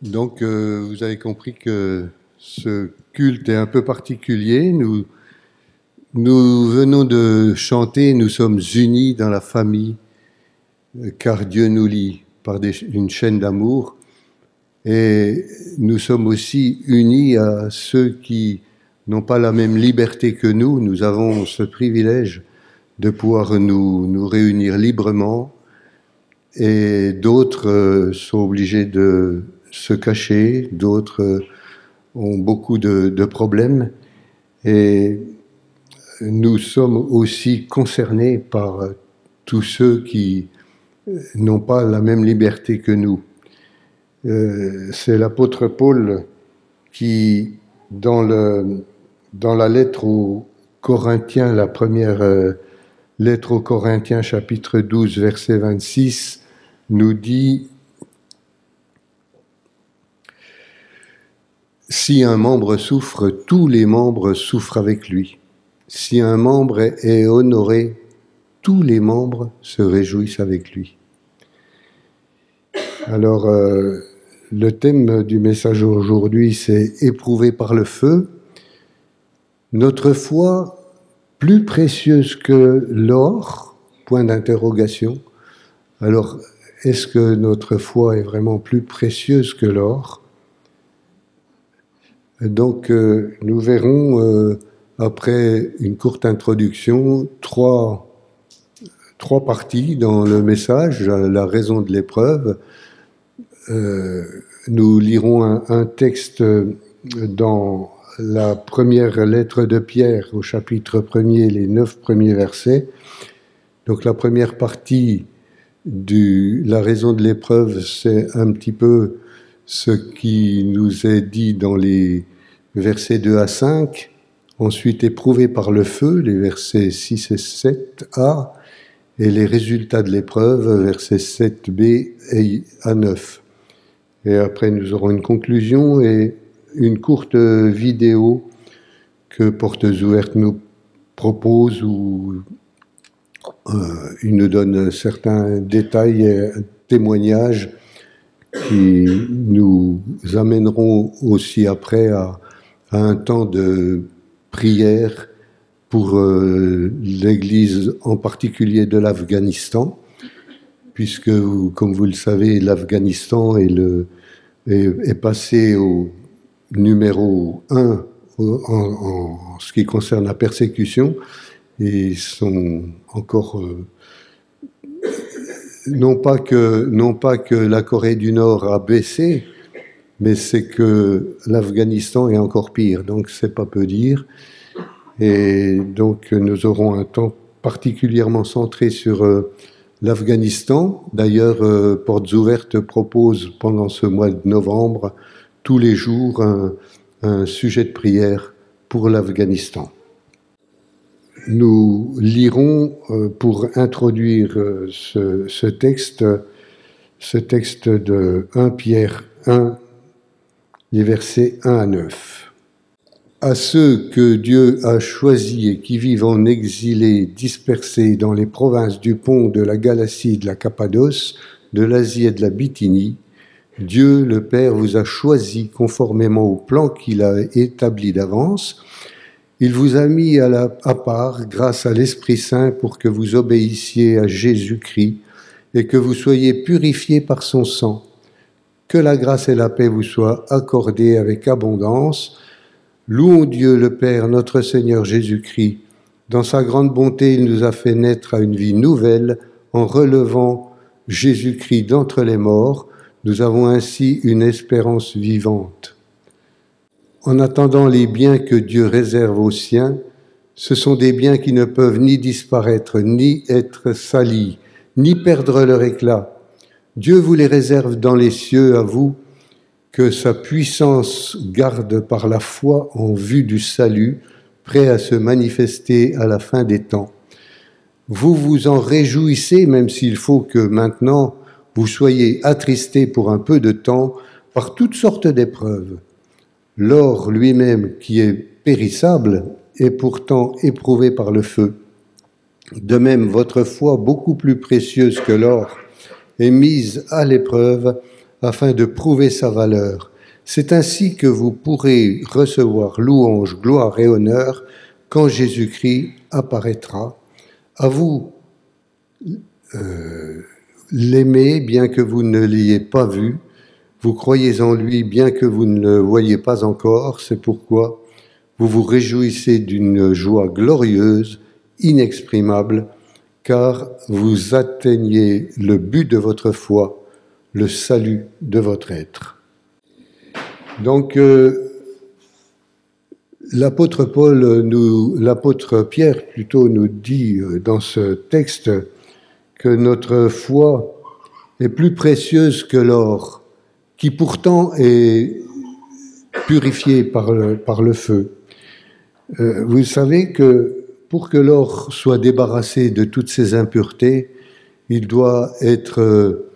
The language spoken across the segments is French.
Donc, vous avez compris que ce culte est un peu particulier. Nous venons de chanter, nous sommes unis dans la famille, car Dieu nous lie par une chaîne d'amour. Et nous sommes aussi unis à ceux qui n'ont pas la même liberté que nous. Nous avons ce privilège de pouvoir nous réunir librement. Et d'autres sont obligés de se cacher, d'autres ont beaucoup de problèmes. Et nous sommes aussi concernés par tous ceux qui n'ont pas la même liberté que nous. C'est l'apôtre Paul qui, dans la lettre aux Corinthiens, la première lettre aux Corinthiens, chapitre 12, verset 26, nous dit « Si un membre souffre, tous les membres souffrent avec lui. Si un membre est honoré, tous les membres se réjouissent avec lui. » Alors, le thème du message aujourd'hui, c'est « Éprouvé par le feu ». Notre foi, plus précieuse que l'or, point d'interrogation. Alors, est-ce que notre foi est vraiment plus précieuse que l'or? Donc, nous verrons, après une courte introduction, trois parties dans le message, la raison de l'épreuve. Nous lirons un texte dans la première lettre de Pierre, au chapitre 1er, les 9 premiers versets. Donc, la première partie la raison de l'épreuve, c'est un petit peu ce qui nous est dit dans les versets 2 à 5, ensuite éprouvé par le feu, les versets 6 et 7a, et les résultats de l'épreuve, versets 7b et à 9. Et après, nous aurons une conclusion et une courte vidéo que Portes Ouvertes nous propose où il nous donne certains détails et témoignages qui nous amèneront aussi après à un temps de prière pour l'Église, en particulier de l'Afghanistan, puisque, comme vous le savez, l'Afghanistan est passé au numéro 1 en ce qui concerne la persécution, et sont encore non pas que la Corée du Nord a baissé, mais c'est que l'Afghanistan est encore pire, donc c'est pas peu dire. Et donc nous aurons un temps particulièrement centré sur l'Afghanistan. D'ailleurs, Portes Ouvertes propose pendant ce mois de novembre tous les jours un sujet de prière pour l'Afghanistan. Nous lirons, pour introduire ce texte de 1 Pierre 1, les versets 1 à 9. À ceux que Dieu a choisis et qui vivent en exilés dispersés dans les provinces du Pont, de la Galatie, de la Cappadoce, de l'Asie et de la Bithynie, Dieu le Père vous a choisis conformément au plan qu'il a établi d'avance. Il vous a mis à part grâce à l'Esprit Saint pour que vous obéissiez à Jésus-Christ et que vous soyez purifiés par son sang. Que la grâce et la paix vous soient accordées avec abondance. Louons Dieu le Père, notre Seigneur Jésus-Christ. Dans sa grande bonté, il nous a fait naître à une vie nouvelle en relevant Jésus-Christ d'entre les morts. Nous avons ainsi une espérance vivante. En attendant les biens que Dieu réserve aux siens, ce sont des biens qui ne peuvent ni disparaître, ni être salis, ni perdre leur éclat. Dieu vous les réserve dans les cieux à vous, que sa puissance garde par la foi en vue du salut, prêt à se manifester à la fin des temps. Vous vous en réjouissez, même s'il faut que maintenant vous soyez attristés pour un peu de temps par toutes sortes d'épreuves. L'or lui-même, qui est périssable, est pourtant éprouvé par le feu. De même, votre foi, beaucoup plus précieuse que l'or, est mise à l'épreuve, afin de prouver sa valeur. C'est ainsi que vous pourrez recevoir louange, gloire et honneur quand Jésus-Christ apparaîtra. À vous l'aimer, bien que vous ne l'ayez pas vu. Vous croyez en lui, bien que vous ne le voyez pas encore. C'est pourquoi vous vous réjouissez d'une joie glorieuse, inexprimable, car vous atteignez le but de votre foi, le salut de votre être. Donc, l'apôtre Pierre plutôt nous dit dans ce texte que notre foi est plus précieuse que l'or, qui pourtant est purifié par le feu. Vous savez que pour que l'or soit débarrassé de toutes ses impuretés, il doit être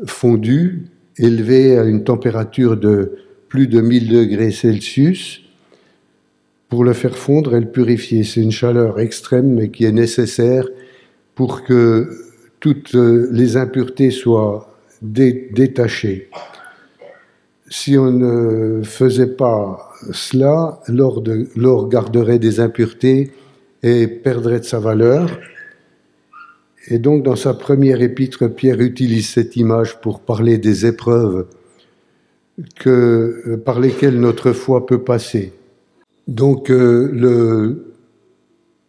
fondu, élevé à une température de plus de 1000 degrés Celsius, pour le faire fondre et le purifier. C'est une chaleur extrême, mais qui est nécessaire pour que toutes les impuretés soient détachées. Si on ne faisait pas cela, l'or garderait des impuretés et perdrait de sa valeur. Et donc, dans sa première épître, Pierre utilise cette image pour parler des épreuves par lesquelles notre foi peut passer. Donc, le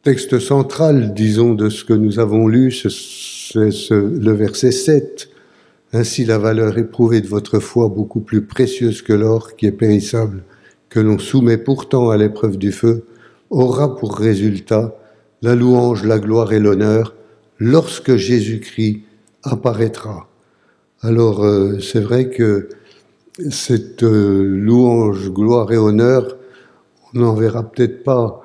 texte central, disons, de ce que nous avons lu, c'est le verset 7. Ainsi, la valeur éprouvée de votre foi, beaucoup plus précieuse que l'or qui est périssable, que l'on soumet pourtant à l'épreuve du feu, aura pour résultat la louange, la gloire et l'honneur lorsque Jésus-Christ apparaîtra. Alors, c'est vrai que cette louange, gloire et honneur, on n'en verra peut-être pas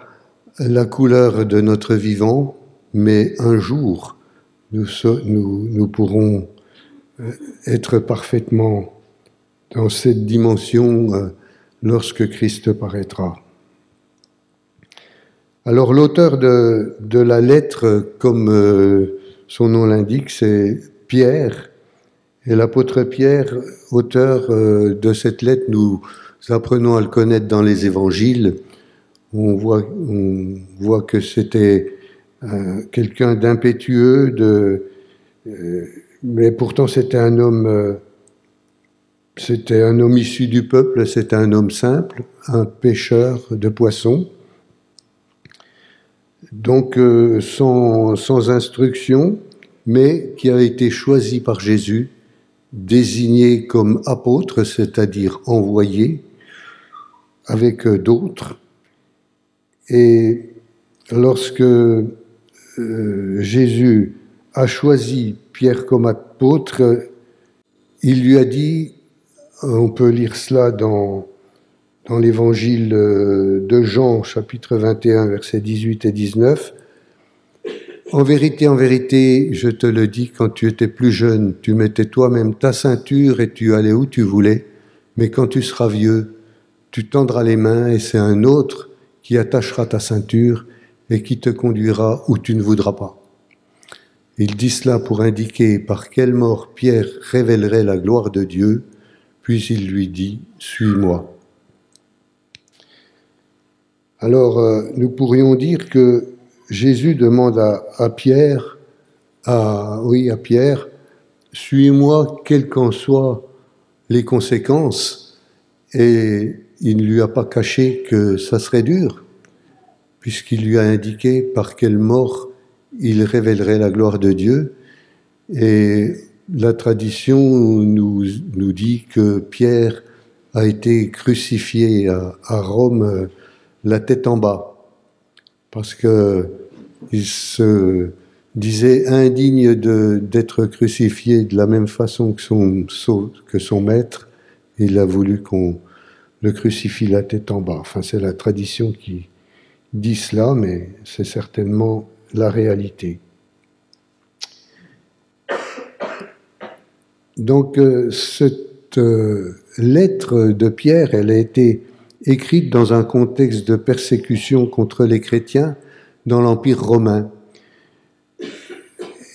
la couleur de notre vivant, mais un jour, nous pourrons être parfaitement dans cette dimension lorsque Christ paraîtra. Alors l'auteur de la lettre, comme son nom l'indique, c'est Pierre. Et l'apôtre Pierre, auteur de cette lettre, nous apprenons à le connaître dans les évangiles. On voit que c'était quelqu'un d'impétueux, mais pourtant c'était un homme issu du peuple, c'était un homme simple, un pêcheur de poissons. Donc sans instruction, mais qui a été choisi par Jésus, désigné comme apôtre, c'est-à-dire envoyé avec d'autres. Et lorsque Jésus a choisi Pierre comme apôtre, il lui a dit, on peut lire cela dans l'évangile de Jean, chapitre 21, versets 18 et 19, « En vérité, je te le dis, quand tu étais plus jeune, tu mettais toi-même ta ceinture et tu allais où tu voulais, mais quand tu seras vieux, tu tendras les mains et c'est un autre qui attachera ta ceinture et qui te conduira où tu ne voudras pas. » Il dit cela pour indiquer par quelle mort Pierre révélerait la gloire de Dieu, puis il lui dit « Suis-moi ». Alors, nous pourrions dire que Jésus demande à Pierre, « Suis-moi, quelles qu'en soient les conséquences ». Et il ne lui a pas caché que ça serait dur, puisqu'il lui a indiqué par quelle mort il révélerait la gloire de Dieu. Et la tradition nous dit que Pierre a été crucifié à Rome la tête en bas, parce qu'il se disait indigne d'être crucifié de la même façon que son maître. Il a voulu qu'on le crucifie la tête en bas. Enfin, c'est la tradition qui dit cela, mais c'est certainement la réalité. Donc, cette lettre de Pierre, elle a été écrite dans un contexte de persécution contre les chrétiens dans l'Empire romain.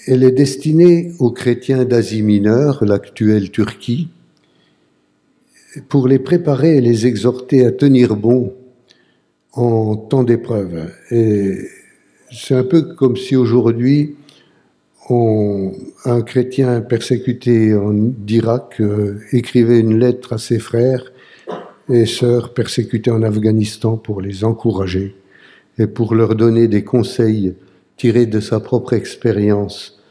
Elle est destinée aux chrétiens d'Asie mineure, l'actuelle Turquie, pour les préparer et les exhorter à tenir bon en temps d'épreuve. Et c'est un peu comme si aujourd'hui, un chrétien persécuté d'Irak écrivait une lettre à ses frères et sœurs persécutés en Afghanistan pour les encourager et pour leur donner des conseils tirés de sa propre expérience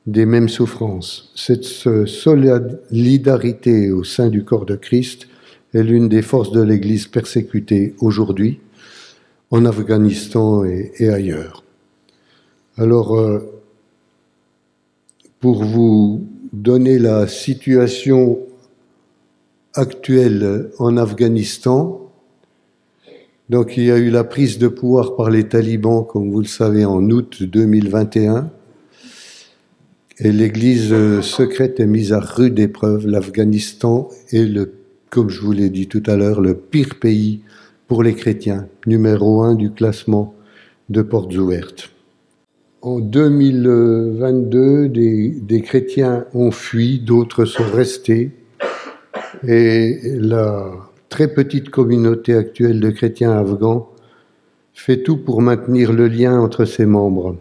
des mêmes souffrances. Cette solidarité au sein du corps de Christ est l'une des forces de l'Église persécutée aujourd'hui en Afghanistan et ailleurs. Alors, pour vous donner la situation actuelle en Afghanistan, donc il y a eu la prise de pouvoir par les talibans, comme vous le savez, en août 2021, et l'Église secrète est mise à rude épreuve. L'Afghanistan est, comme je vous l'ai dit tout à l'heure, le pire pays pour les chrétiens, numéro 1 du classement de portes ouvertes. En 2022, des chrétiens ont fui, d'autres sont restés, et la très petite communauté actuelle de chrétiens afghans fait tout pour maintenir le lien entre ses membres.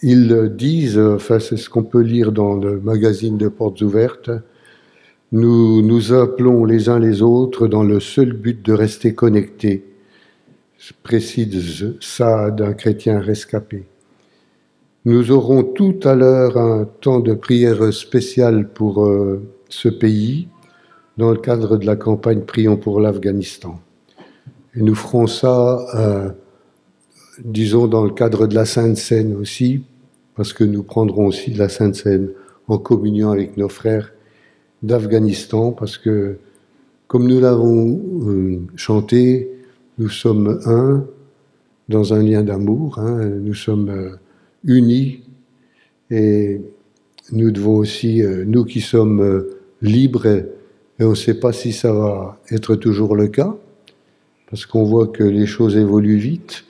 Ils disent, enfin c'est ce qu'on peut lire dans le magazine de Portes Ouvertes, nous nous appelons les uns les autres dans le seul but de rester connectés, précise Saad, un chrétien rescapé. Nous aurons tout à l'heure un temps de prière spécial pour ce pays, dans le cadre de la campagne Prions pour l'Afghanistan. Et nous ferons ça, disons, dans le cadre de la Sainte Seine aussi, parce que nous prendrons aussi la Sainte Seine en communion avec nos frères d'Afghanistan, parce que, comme nous l'avons chanté, nous sommes un dans un lien d'amour, nous sommes unis, et nous devons aussi, nous qui sommes libres, et on ne sait pas si ça va être toujours le cas, parce qu'on voit que les choses évoluent vite,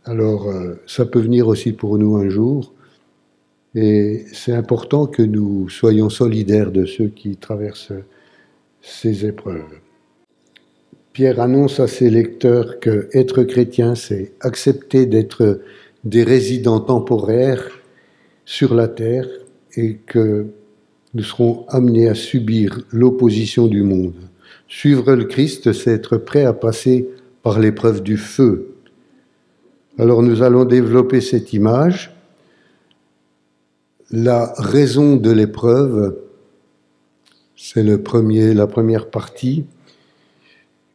alors ça peut venir aussi pour nous un jour, et c'est important que nous soyons solidaires de ceux qui traversent ces épreuves. Pierre annonce à ses lecteurs que être chrétien, c'est accepter d'être des résidents temporaires sur la terre et que nous serons amenés à subir l'opposition du monde. Suivre le Christ, c'est être prêt à passer par l'épreuve du feu. Alors nous allons développer cette image. La raison de l'épreuve, c'est la première partie,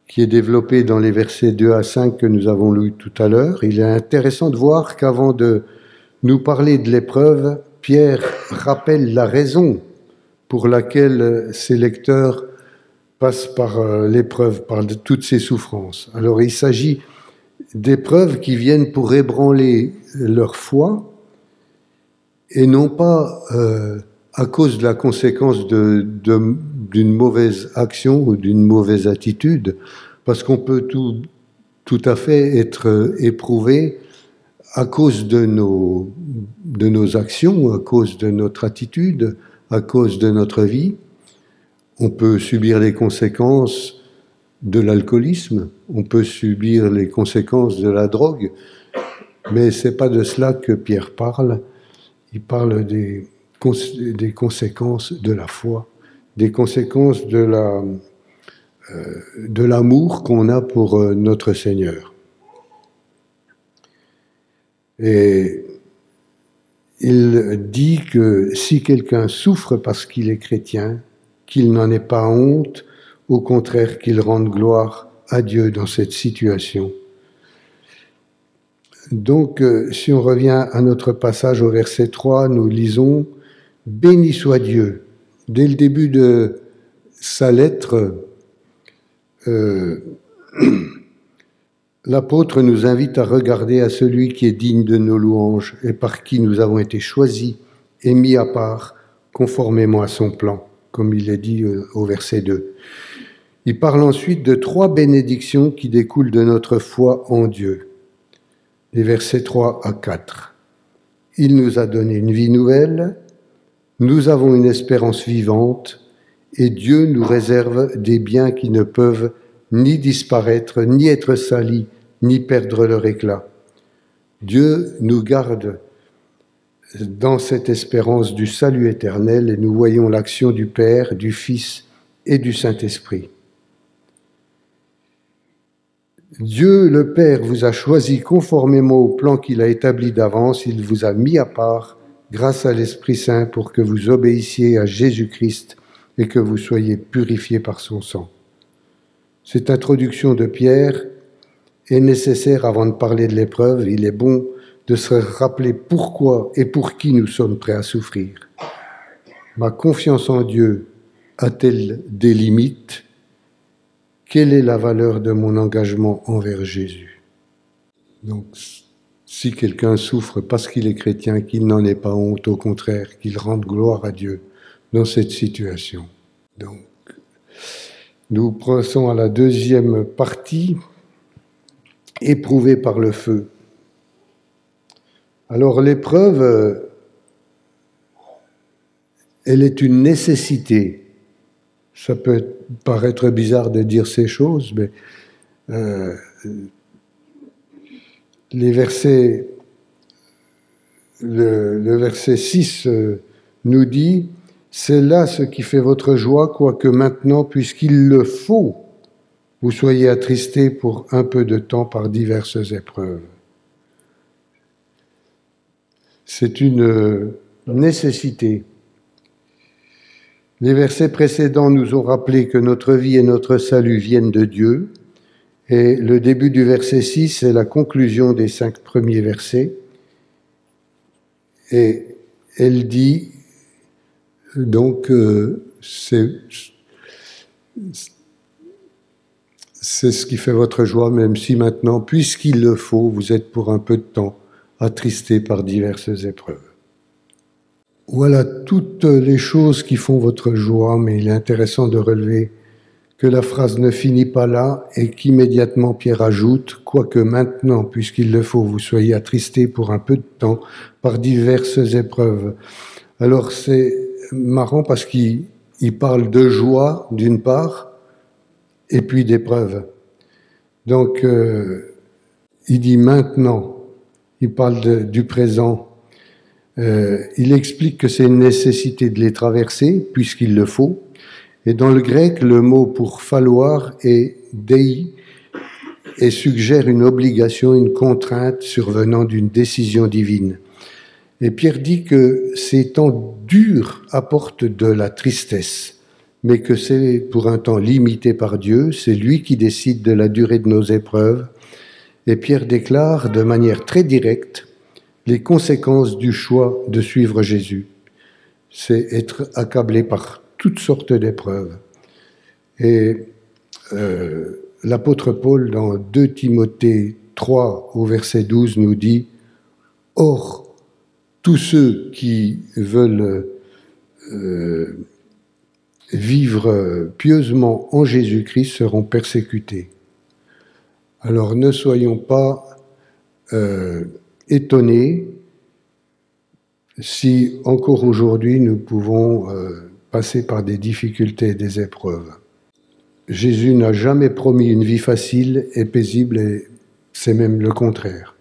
qui est développée dans les versets 2 à 5 que nous avons lus tout à l'heure. Il est intéressant de voir qu'avant de nous parler de l'épreuve, Pierre rappelle la raison pour laquelle ses lecteurs passent par l'épreuve, par toutes ces souffrances. Alors il s'agit d'épreuves qui viennent pour ébranler leur foi et non pas à cause de la conséquence d'une mauvaise action ou d'une mauvaise attitude, parce qu'on peut tout à fait être éprouvé à cause de nos actions, à cause de notre attitude, à cause de notre vie. On peut subir les conséquences de l'alcoolisme, on peut subir les conséquences de la drogue, mais ce n'est pas de cela que Pierre parle. Il parle des conséquences de la foi, des conséquences de l'amour qu'on a pour notre Seigneur. Et il dit que si quelqu'un souffre parce qu'il est chrétien, qu'il n'en ait pas honte, au contraire qu'il rende gloire à Dieu dans cette situation. Donc, si on revient à notre passage au verset 3, nous lisons « Béni soit Dieu ». Dès le début de sa lettre, l'apôtre nous invite à regarder à celui qui est digne de nos louanges et par qui nous avons été choisis et mis à part conformément à son plan, comme il est dit au verset 2. Il parle ensuite de 3 bénédictions qui découlent de notre foi en Dieu. Les versets 3 à 4. Il nous a donné une vie nouvelle, Nous avons une espérance vivante et Dieu nous réserve des biens qui ne peuvent ni disparaître, ni être salis, ni perdre leur éclat. Dieu nous garde dans cette espérance du salut éternel et nous voyons l'action du Père, du Fils et du Saint-Esprit. Dieu le Père vous a choisi conformément au plan qu'il a établi d'avance. Il vous a mis à part grâce à l'Esprit Saint pour que vous obéissiez à Jésus-Christ et que vous soyez purifiés par son sang. Cette introduction de Pierre est nécessaire avant de parler de l'épreuve. Il est bon de se rappeler pourquoi et pour qui nous sommes prêts à souffrir. Ma confiance en Dieu a-t-elle des limites ? Quelle est la valeur de mon engagement envers Jésus ? Donc, si quelqu'un souffre parce qu'il est chrétien, qu'il n'en ait pas honte, au contraire, qu'il rende gloire à Dieu dans cette situation. Donc, nous passons à la deuxième partie, éprouvé par le feu. Alors, l'épreuve, elle est une nécessité. Ça peut paraître bizarre de dire ces choses, mais le verset 6 nous dit « C'est là ce qui fait votre joie, quoique maintenant, puisqu'il le faut, vous soyez attristés pour un peu de temps par diverses épreuves. » C'est une nécessité. Les versets précédents nous ont rappelé que notre vie et notre salut viennent de Dieu. Et le début du verset 6 est la conclusion des 5 premiers versets. Et elle dit, donc, c'est ce qui fait votre joie, même si maintenant, puisqu'il le faut, vous êtes pour un peu de temps attristés par diverses épreuves. Voilà toutes les choses qui font votre joie, mais il est intéressant de relever que la phrase ne finit pas là et qu'immédiatement Pierre ajoute « Quoique maintenant, puisqu'il le faut, vous soyez attristés pour un peu de temps par diverses épreuves. » Alors c'est marrant parce qu'il parle de joie d'une part et puis d'épreuves. Donc il dit maintenant, il parle du présent. Il explique que c'est une nécessité de les traverser, puisqu'il le faut. Et dans le grec, le mot pour falloir est dei et suggère une obligation, une contrainte survenant d'une décision divine. Et Pierre dit que ces temps durs apportent de la tristesse, mais que c'est pour un temps limité par Dieu, c'est lui qui décide de la durée de nos épreuves. Et Pierre déclare de manière très directe les conséquences du choix de suivre Jésus. C'est être accablé par toutes sortes d'épreuves. Et l'apôtre Paul, dans 2 Timothée 3, au verset 12, nous dit « Or, tous ceux qui veulent vivre pieusement en Jésus-Christ seront persécutés. » Alors ne soyons pas étonnés si encore aujourd'hui nous pouvons passer par des difficultés et des épreuves. Jésus n'a jamais promis une vie facile et paisible, et c'est même le contraire.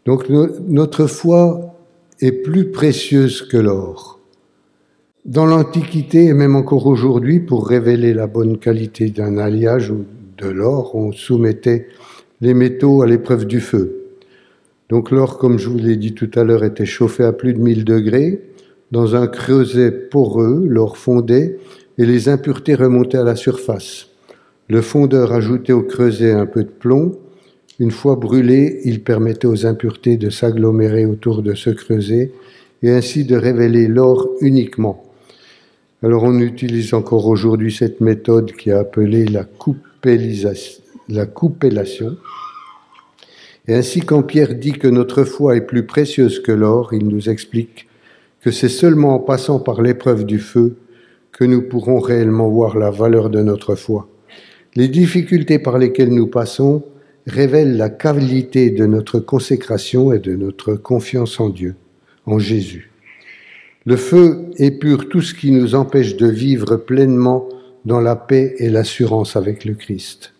Donc notre foi est plus précieuse que l'or. Dans l'Antiquité et même encore aujourd'hui, pour révéler la bonne qualité d'un alliage ou de l'or, on soumettait les métaux à l'épreuve du feu. Donc l'or, comme je vous l'ai dit tout à l'heure, était chauffé à plus de 1000 degrés. Dans un creuset poreux, l'or fondait et les impuretés remontaient à la surface. Le fondeur ajoutait au creuset un peu de plomb. Une fois brûlé, il permettait aux impuretés de s'agglomérer autour de ce creuset et ainsi de révéler l'or uniquement. Alors on utilise encore aujourd'hui cette méthode qui est appelée la coupellation. Et ainsi, quand Pierre dit que notre foi est plus précieuse que l'or, il nous explique que c'est seulement en passant par l'épreuve du feu que nous pourrons réellement voir la valeur de notre foi. Les difficultés par lesquelles nous passons révèlent la qualité de notre consécration et de notre confiance en Dieu, en Jésus. Le feu épure tout ce qui nous empêche de vivre pleinement dans la paix et l'assurance avec le Christ.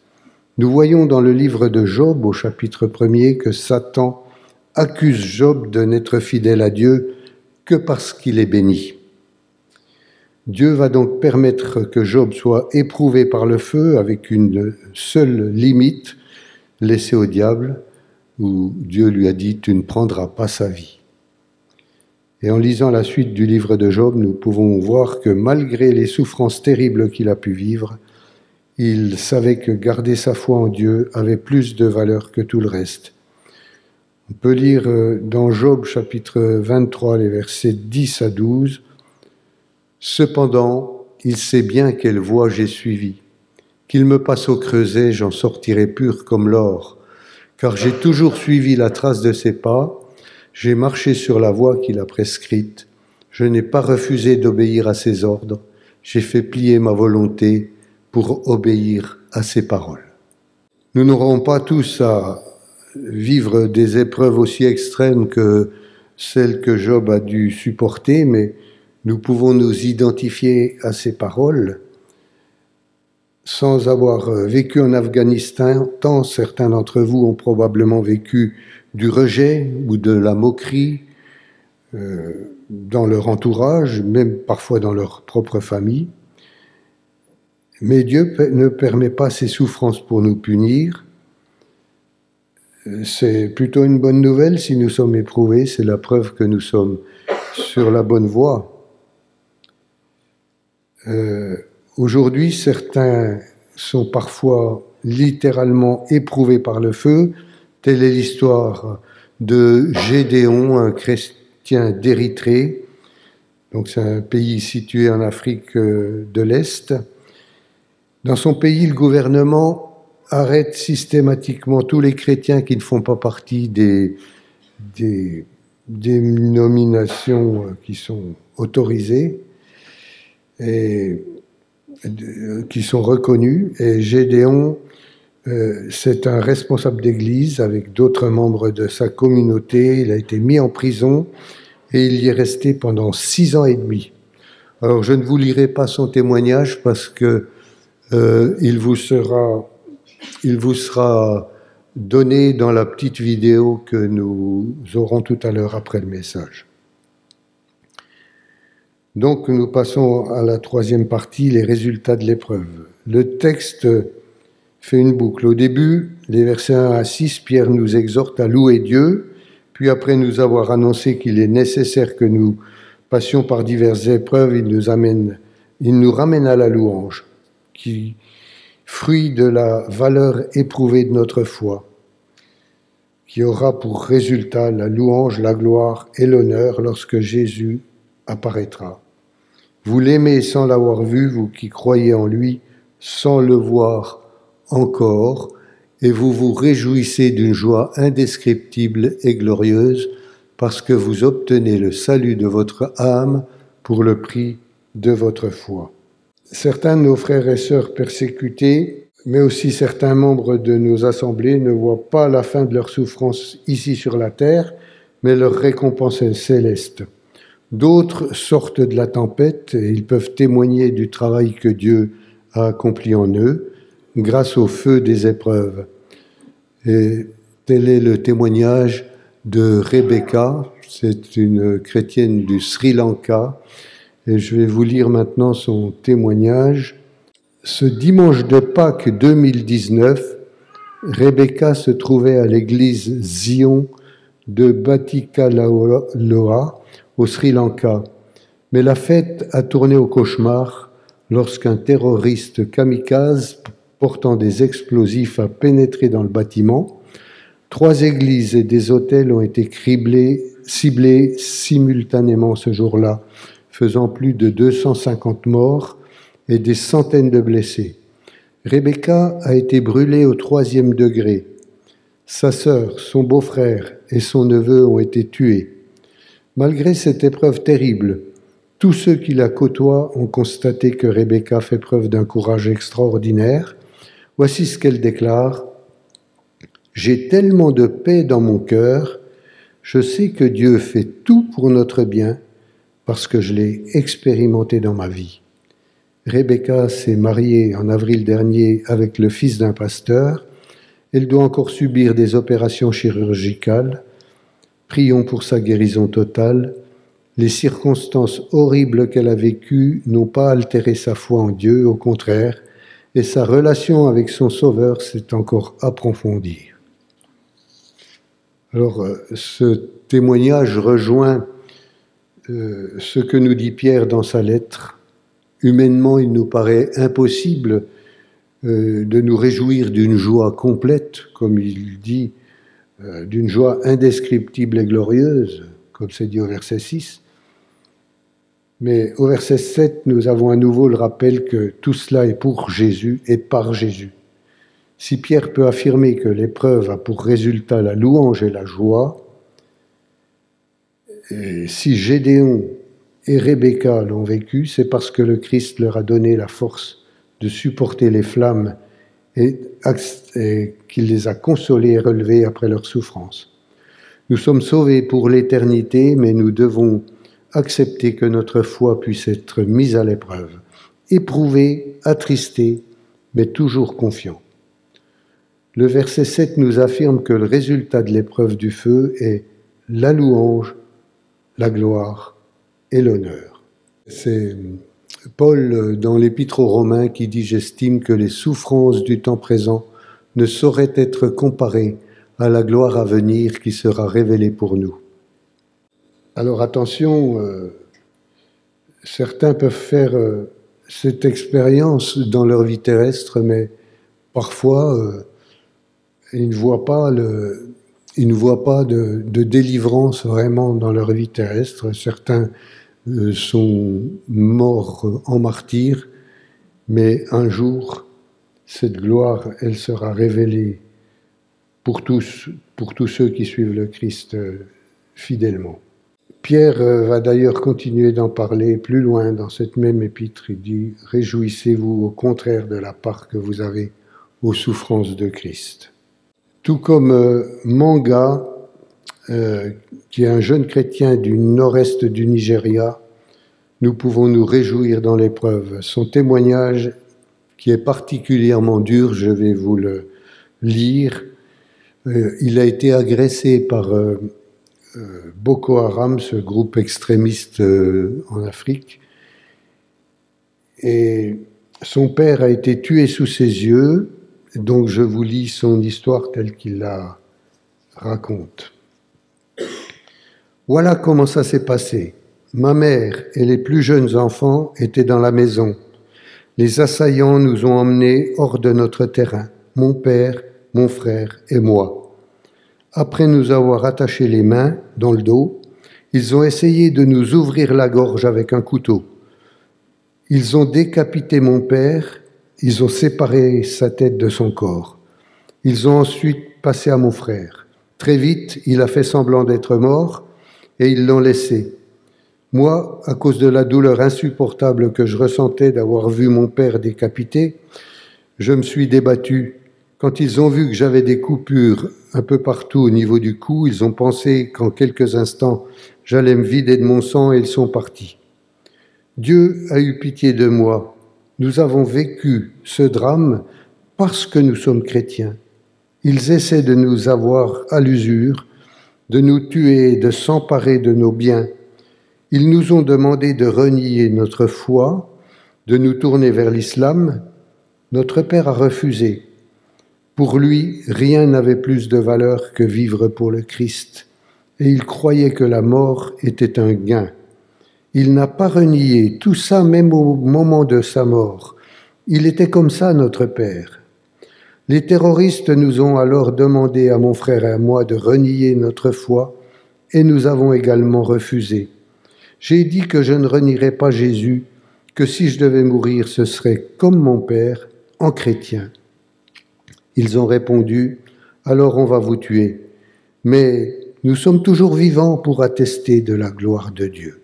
Nous voyons dans le livre de Job, au chapitre 1er, que Satan accuse Job de n'être fidèle à Dieu que parce qu'il est béni. Dieu va donc permettre que Job soit éprouvé par le feu avec une seule limite, laissée au diable, où Dieu lui a dit « Tu ne prendras pas sa vie ». Et en lisant la suite du livre de Job, nous pouvons voir que malgré les souffrances terribles qu'il a pu vivre, il savait que garder sa foi en Dieu avait plus de valeur que tout le reste. On peut lire dans Job chapitre 23, les versets 10 à 12, « Cependant, il sait bien quelle voie j'ai suivie. Qu'il me passe au creuset, j'en sortirai pur comme l'or. Car j'ai toujours suivi la trace de ses pas, j'ai marché sur la voie qu'il a prescrite. Je n'ai pas refusé d'obéir à ses ordres, j'ai fait plier ma volonté pour obéir à ses paroles. » Nous n'aurons pas tous à vivre des épreuves aussi extrêmes que celles que Job a dû supporter, mais nous pouvons nous identifier à ces paroles. Sans avoir vécu en Afghanistan, tant certains d'entre vous ont probablement vécu du rejet ou de la moquerie dans leur entourage, même parfois dans leur propre famille. Mais Dieu ne permet pas ces souffrances pour nous punir. C'est plutôt une bonne nouvelle si nous sommes éprouvés, c'est la preuve que nous sommes sur la bonne voie. Aujourd'hui, certains sont parfois littéralement éprouvés par le feu. Telle est l'histoire de Gédéon, un chrétien d'Érythrée. Donc c'est un pays situé en Afrique de l'Est. Dans son pays, le gouvernement arrête systématiquement tous les chrétiens qui ne font pas partie des dénominations qui sont autorisées et qui sont reconnues. Et Gédéon, c'est un responsable d'église avec d'autres membres de sa communauté. Il a été mis en prison et il y est resté pendant 6 ans et demi. Alors je ne vous lirai pas son témoignage parce que il vous sera donné dans la petite vidéo que nous aurons tout à l'heure après le message. Donc nous passons à la troisième partie, les résultats de l'épreuve. Le texte fait une boucle. Au début, les versets 1 à 6, Pierre nous exhorte à louer Dieu, puis après nous avoir annoncé qu'il est nécessaire que nous passions par diverses épreuves, il nous ramène à la louange, qui fruit de la valeur éprouvée de notre foi, qui aura pour résultat la louange, la gloire et l'honneur lorsque Jésus apparaîtra. Vous l'aimez sans l'avoir vu, vous qui croyez en lui, sans le voir encore, et vous vous réjouissez d'une joie indescriptible et glorieuse, parce que vous obtenez le salut de votre âme pour le prix de votre foi. Certains de nos frères et sœurs persécutés, mais aussi certains membres de nos assemblées ne voient pas la fin de leur souffrance ici sur la terre, mais leur récompense est céleste. D'autres sortent de la tempête et ils peuvent témoigner du travail que Dieu a accompli en eux grâce au feu des épreuves. Et tel est le témoignage de Rebecca, c'est une chrétienne du Sri Lanka, et je vais vous lire maintenant son témoignage. Ce dimanche de Pâques 2019, Rebecca se trouvait à l'église Zion de Batticaloa, au Sri Lanka. Mais la fête a tourné au cauchemar lorsqu'un terroriste kamikaze portant des explosifs a pénétré dans le bâtiment. 3 églises et des hôtels ont été ciblés simultanément ce jour-là, faisant plus de 250 morts et des centaines de blessés. Rebecca a été brûlée au 3e degré. Sa sœur, son beau-frère et son neveu ont été tués. Malgré cette épreuve terrible, tous ceux qui la côtoient ont constaté que Rebecca fait preuve d'un courage extraordinaire. Voici ce qu'elle déclare. « J'ai tellement de paix dans mon cœur, je sais que Dieu fait tout pour notre bien, parce que je l'ai expérimenté dans ma vie. Rebecca s'est mariée en avril dernier avec le fils d'un pasteur. Elle doit encore subir des opérations chirurgicales. Prions pour sa guérison totale. Les circonstances horribles qu'elle a vécues n'ont pas altéré sa foi en Dieu, au contraire, et sa relation avec son Sauveur s'est encore approfondie. Alors, ce témoignage rejoint ce que nous dit Pierre dans sa lettre. Humainement, il nous paraît impossible de nous réjouir d'une joie complète, comme il dit, d'une joie indescriptible et glorieuse, comme c'est dit au verset 6. Mais au verset 7, nous avons à nouveau le rappel que tout cela est pour Jésus et par Jésus. Si Pierre peut affirmer que l'épreuve a pour résultat la louange et la joie, et si Gédéon et Rebecca l'ont vécu, c'est parce que le Christ leur a donné la force de supporter les flammes et qu'il les a consolés et relevés après leur souffrance. Nous sommes sauvés pour l'éternité, mais nous devons accepter que notre foi puisse être mise à l'épreuve, éprouvée, attristée, mais toujours confiant. Le verset 7 nous affirme que le résultat de l'épreuve du feu est la louange, la gloire et l'honneur. C'est Paul, dans l'Épître aux Romains, qui dit « J'estime que les souffrances du temps présent ne sauraient être comparées à la gloire à venir qui sera révélée pour nous. » Alors attention, certains peuvent faire cette expérience dans leur vie terrestre, mais parfois ils ne voient pas de délivrance vraiment dans leur vie terrestre. Certains sont morts en martyrs, mais un jour, cette gloire, elle sera révélée pour tous ceux qui suivent le Christ fidèlement. Pierre va d'ailleurs continuer d'en parler plus loin dans cette même épître. Il dit « Réjouissez-vous au contraire de la part que vous avez aux souffrances de Christ ». Tout comme Manga, qui est un jeune chrétien du nord-est du Nigeria, nous pouvons nous réjouir dans l'épreuve. Son témoignage, qui est particulièrement dur, je vais vous le lire. Il a été agressé par Boko Haram, ce groupe extrémiste en Afrique, et son père a été tué sous ses yeux. Donc je vous lis son histoire telle qu'il la raconte. Voilà comment ça s'est passé. Ma mère et les plus jeunes enfants étaient dans la maison. Les assaillants nous ont emmenés hors de notre terrain, mon père, mon frère et moi. Après nous avoir attachés les mains dans le dos, ils ont essayé de nous ouvrir la gorge avec un couteau. Ils ont décapité mon père. Ils ont séparé sa tête de son corps. Ils ont ensuite passé à mon frère. Très vite, il a fait semblant d'être mort et ils l'ont laissé. Moi, à cause de la douleur insupportable que je ressentais d'avoir vu mon père décapité, je me suis débattu. Quand ils ont vu que j'avais des coupures un peu partout au niveau du cou, ils ont pensé qu'en quelques instants, j'allais me vider de mon sang et ils sont partis. Dieu a eu pitié de moi. Nous avons vécu ce drame parce que nous sommes chrétiens. Ils essaient de nous avoir à l'usure, de nous tuer, de s'emparer de nos biens. Ils nous ont demandé de renier notre foi, de nous tourner vers l'islam. Notre père a refusé. Pour lui, rien n'avait plus de valeur que vivre pour le Christ, et il croyait que la mort était un gain. Il n'a pas renié tout ça même au moment de sa mort. Il était comme ça, notre père. Les terroristes nous ont alors demandé à mon frère et à moi de renier notre foi et nous avons également refusé. J'ai dit que je ne renierais pas Jésus, que si je devais mourir, ce serait comme mon père, en chrétien. Ils ont répondu, alors on va vous tuer. Mais nous sommes toujours vivants pour attester de la gloire de Dieu.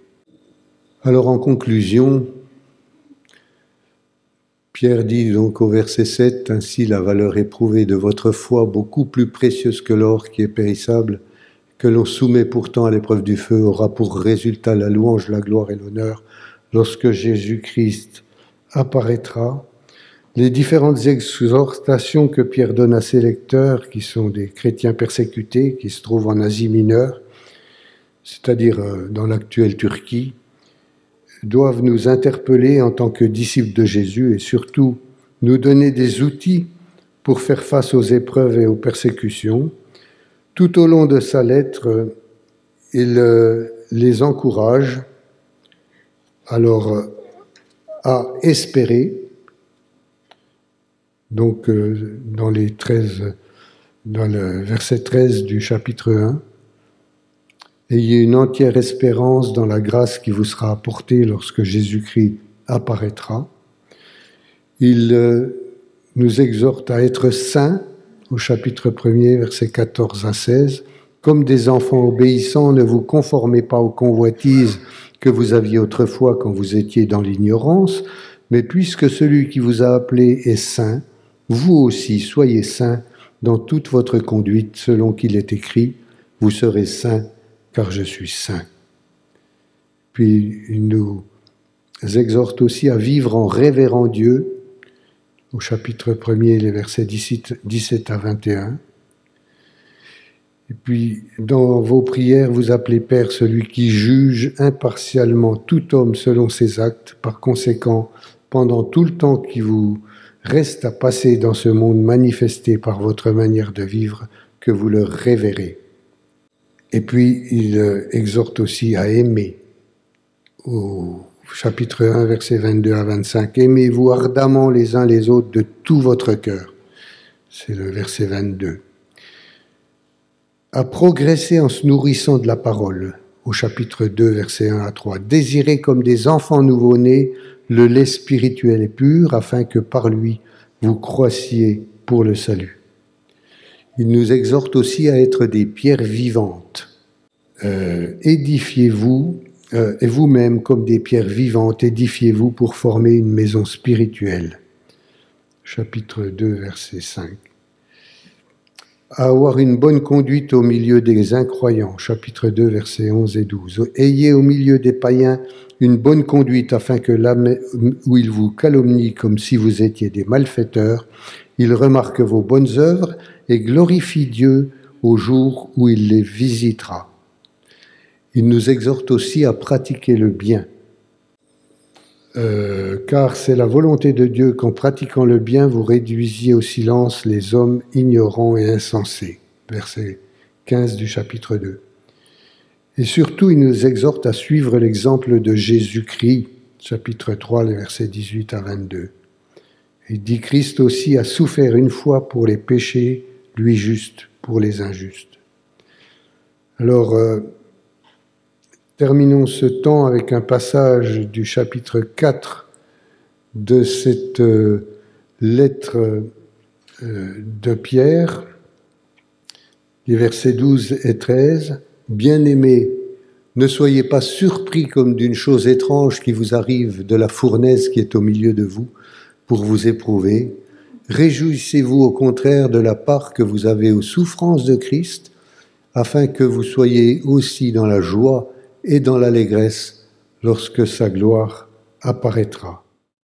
Alors en conclusion, Pierre dit donc au verset 7, « Ainsi la valeur éprouvée de votre foi, beaucoup plus précieuse que l'or qui est périssable, que l'on soumet pourtant à l'épreuve du feu aura pour résultat la louange, la gloire et l'honneur lorsque Jésus-Christ apparaîtra. Les différentes exhortations que Pierre donne à ses lecteurs, qui sont des chrétiens persécutés, qui se trouvent en Asie mineure, c'est-à-dire dans l'actuelle Turquie, doivent nous interpeller en tant que disciples de Jésus et surtout nous donner des outils pour faire face aux épreuves et aux persécutions. Tout au long de sa lettre, il les encourage alors à espérer. Donc, dans le verset 13 du chapitre 1, « Ayez une entière espérance dans la grâce qui vous sera apportée lorsque Jésus-Christ apparaîtra. » Il nous exhorte à être saints, au chapitre 1er, versets 14 à 16. « Comme des enfants obéissants, ne vous conformez pas aux convoitises que vous aviez autrefois quand vous étiez dans l'ignorance, mais puisque celui qui vous a appelé est saint, vous aussi soyez saints dans toute votre conduite, selon qu'il est écrit, « Vous serez saints, car je suis saint. » Puis il nous exhorte aussi à vivre en révérant Dieu, au chapitre 1er, les versets 17 à 21. Et puis, dans vos prières, vous appelez Père celui qui juge impartialement tout homme selon ses actes. Par conséquent, pendant tout le temps qui vous reste à passer dans ce monde manifesté par votre manière de vivre, que vous le révérez. Et puis, il exhorte aussi à aimer. Au chapitre 1, versets 22 à 25. « Aimez-vous ardemment les uns les autres de tout votre cœur. » C'est le verset 22. À progresser en se nourrissant de la parole. Au chapitre 2, versets 1 à 3. « Désirez comme des enfants nouveau-nés le lait spirituel et pur, afin que par lui vous croissiez pour le salut. » Il nous exhorte aussi à être des pierres vivantes. Édifiez-vous, et vous-même comme des pierres vivantes, édifiez-vous pour former une maison spirituelle. Chapitre 2, verset 5. À avoir une bonne conduite au milieu des incroyants. Chapitre 2, versets 11 et 12. Ayez au milieu des païens une bonne conduite, afin que là où ils vous calomnient comme si vous étiez des malfaiteurs, ils remarquent vos bonnes œuvres et glorifient Dieu au jour où il les visitera. Il nous exhorte aussi à pratiquer le bien. Car c'est la volonté de Dieu qu'en pratiquant le bien, vous réduisiez au silence les hommes ignorants et insensés. Verset 15 du chapitre 2. Et surtout, il nous exhorte à suivre l'exemple de Jésus-Christ, chapitre 3, les versets 18 à 22. Il dit, Christ aussi a souffert une fois pour les péchés, lui juste pour les injustes. Alors, terminons ce temps avec un passage du chapitre 4 de cette lettre de Pierre, les versets 12 et 13. « Bien-aimés, ne soyez pas surpris comme d'une chose étrange qui vous arrive de la fournaise qui est au milieu de vous pour vous éprouver. Réjouissez-vous au contraire de la part que vous avez aux souffrances de Christ, afin que vous soyez aussi dans la joie et dans l'allégresse lorsque sa gloire apparaîtra. »